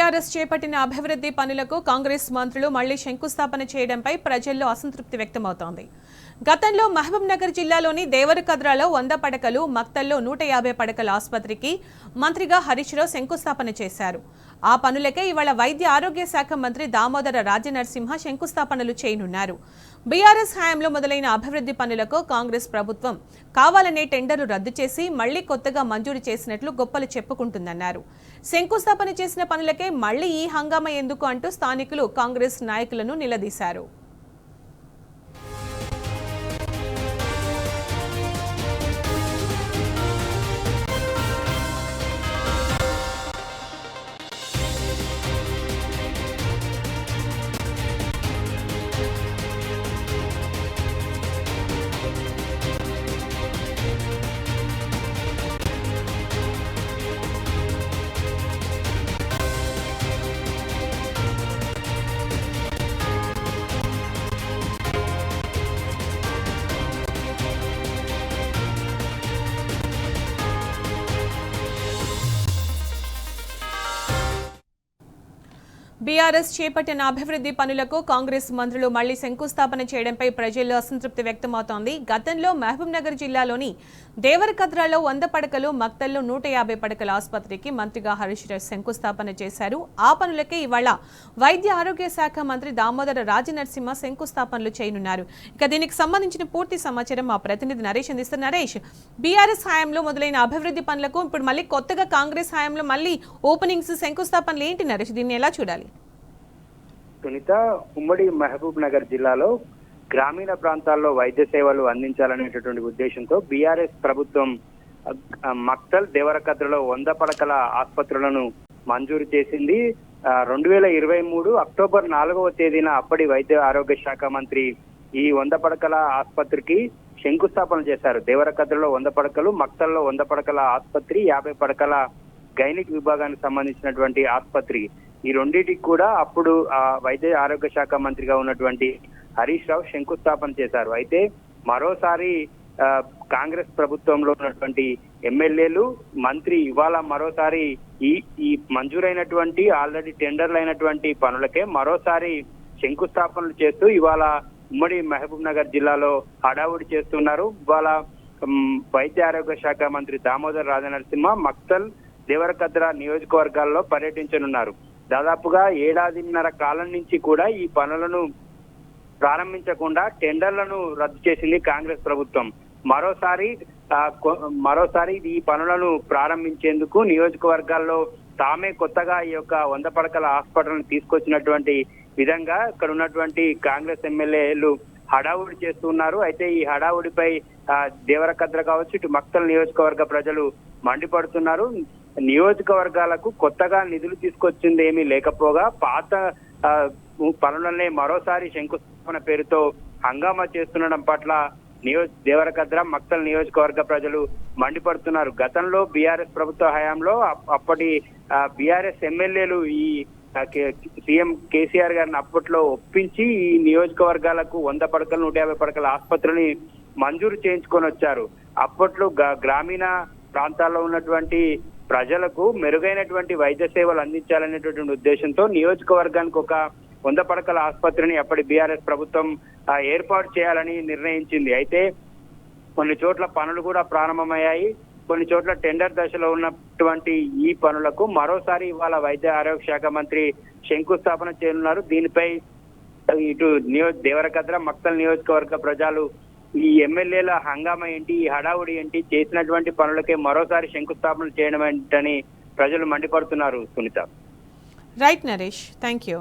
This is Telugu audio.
బీఆర్ఎస్ చేపట్టిన అభివృద్ధి పనులకు కాంగ్రెస్ మంత్రులు మళ్లీ శంకుస్థాపన చేయడంపై ప్రజల్లో అసంతృప్తి వ్యక్తమవుతోంది. గతంలో మహబూబ్ నగర్ జిల్లాలోని దేవరకద్రాలో 100 పడకలు, మక్తల్లో 150 పడకల ఆసుపత్రికి మంత్రిగా హరీష్ రావు శంకుస్థాపన చేశారు. ఆ పనులకే ఇవాళ వైద్య ఆరోగ్య శాఖ మంత్రి దామోదర రాజనరసింహ శంకుస్థాపనలు చేయనున్నారు. బీఆర్ఎస్ హయాంలో మొదలైన అభివృద్ధి పనులకు కాంగ్రెస్ ప్రభుత్వం కావాలనే టెండర్లు రద్దు చేసి మళ్లీ కొత్తగా మంజూరు చేసినట్లు గొప్పలు చెప్పుకుంటుందన్నారు. శంకుస్థాపన చేసిన పనులకే మళ్లీ ఈ హంగామా ఎందుకు అంటూ స్థానికులు కాంగ్రెస్ నాయకులను నిలదీశారు. బీఆర్ఎస్ చేపట్టిన అభివృద్ధి పనులకు కాంగ్రెస్ మంత్రులు మళ్లీ శంకుస్థాపన చేయడంపై ప్రజల్లో అసంతృప్తి వ్యక్తమవుతోంది. గతంలో మహబూబ్ నగర్ జిల్లాలోని దేవరకద్రాలో 100 పడకలు, మక్తల్లో 150 పడకల ఆసుపత్రికి మంత్రిగా హరీష్ రావు శంకుస్థాపన చేశారు. ఆ పనులకే ఇవాళ వైద్య ఆరోగ్య శాఖ మంత్రి దామోదర రాజనరసింహ శంకుస్థాపనలు చేయనున్నారు. ఇక దీనికి సంబంధించిన పూర్తి సమాచారం మా ప్రతినిధి నరేష్ అందిస్తారు. నరేష్, బీఆర్ఎస్ హయాంలో మొదలైన అభివృద్ధి పనులకు ఇప్పుడు మళ్ళీ కొత్తగా కాంగ్రెస్ హయాంలో మళ్ళీ ఓపెనింగ్స్, శంకుస్థాపనలు ఏంటి నరేష్? దీన్ని ఎలా చూడాలి? సునీత, ఉమ్మడి మహబూబ్ నగర్ జిల్లాలో గ్రామీణ ప్రాంతాల్లో వైద్య సేవలు అందించాలనేటటువంటి ఉద్దేశంతో బీఆర్ఎస్ ప్రభుత్వం మక్తల్, దేవరకద్రలో 100 పడకల ఆసుపత్రులను మంజూరు చేసింది. 2023 అక్టోబర్ 4వ తేదీన అప్పటి వైద్య ఆరోగ్య శాఖ మంత్రి ఈ 100 పడకల ఆసుపత్రికి శంకుస్థాపన చేశారు. దేవరకద్రలో 100 పడకలు, మక్తల్లో 100 పడకల ఆసుపత్రి, 50 పడకల గైనిక్ విభాగానికి సంబంధించినటువంటి ఆసుపత్రి, ఈ రెండింటికి కూడా అప్పుడు వైద్య ఆరోగ్య శాఖ మంత్రిగా ఉన్నటువంటి హరీష్ రావు శంకుస్థాపన చేశారు. అయితే మరోసారి కాంగ్రెస్ ప్రభుత్వంలో ఉన్నటువంటి ఎమ్మెల్యేలు, మంత్రి ఇవాళ మరోసారి ఈ మంజూరైనటువంటి ఆల్రెడీ టెండర్లు అయినటువంటి పనులకే మరోసారి శంకుస్థాపనలు చేస్తూ ఇవాళ ఉమ్మడి మహబూబ్ నగర్ జిల్లాలో హడావుడి చేస్తున్నారు. ఇవాళ వైద్య ఆరోగ్య శాఖ మంత్రి దామోదర రాజనరసింహ మక్తల్, దేవరకద్ర నియోజకవర్గాల్లో పర్యటించనున్నారు. దాదాపుగా 1.5 కాలం నుంచి కూడా ఈ పనులను ప్రారంభించకుండా టెండర్లను రద్దు చేసింది కాంగ్రెస్ ప్రభుత్వం. మరోసారి ఈ పనులను ప్రారంభించేందుకు నియోజకవర్గాల్లో తామే కొత్తగా ఈ యొక్క 100 పడకల హాస్పిటల్ను తీసుకొచ్చినటువంటి విధంగా ఇక్కడ ఉన్నటువంటి కాంగ్రెస్ ఎమ్మెల్యేలు హడావుడి చేస్తున్నారు. అయితే ఈ హడావుడిపై దేవరకద్ర కావచ్చు, ఇటు మక్తల్ నియోజకవర్గ ప్రజలు మండిపడుతున్నారు. నియోజకవర్గాలకు కొత్తగా నిధులు తీసుకొచ్చింది ఏమీ లేకపోగా పాత పనులనే మరోసారి శంకుస్థాపన పేరుతో హంగామా చేస్తుండడం పట్ల దేవరకద్ర, మక్తల్ నియోజకవర్గ ప్రజలు మండిపడుతున్నారు. గతంలో బీఆర్ఎస్ ప్రభుత్వ హయాంలో అప్పటి బీఆర్ఎస్ ఎమ్మెల్యేలు ఈ సీఎం కేసీఆర్ గారిని అప్పట్లో ఒప్పించి ఈ నియోజకవర్గాలకు 100 పడకలు, 150 పడకల ఆసుపత్రిని మంజూరు చేయించుకొని వచ్చారు. అప్పట్లో గ్రామీణ ప్రాంతాల్లో ఉన్నటువంటి ప్రజలకు మెరుగైనటువంటి వైద్య సేవలు అందించాలనేటువంటి ఉద్దేశంతో నియోజకవర్గానికి ఒక 100 పడకల ఆసుపత్రిని అప్పటి బీఆర్ఎస్ ప్రభుత్వం ఏర్పాటు చేయాలని నిర్ణయించింది. అయితే కొన్ని చోట్ల పనులు కూడా ప్రారంభమయ్యాయి. కొన్ని చోట్ల టెండర్ దశలో ఉన్నటువంటి ఈ పనులకు మరోసారి ఇవాళ వైద్య ఆరోగ్య శాఖ మంత్రి శంకుస్థాపన చేయనున్నారు. దీనిపై ఇటు దేవరకద్ర, మక్తల్ నియోజకవర్గ ప్రజలు ఈ ఎమ్మెల్యేల హంగామా ఏంటి, ఈ హడావుడి ఏంటి, చేసినటువంటి పనులకే మరోసారి శంకుస్థాపన చేయడం ఏంటని ప్రజలు మండిపడుతున్నారు. Sunitha. Right Naresh, thank you.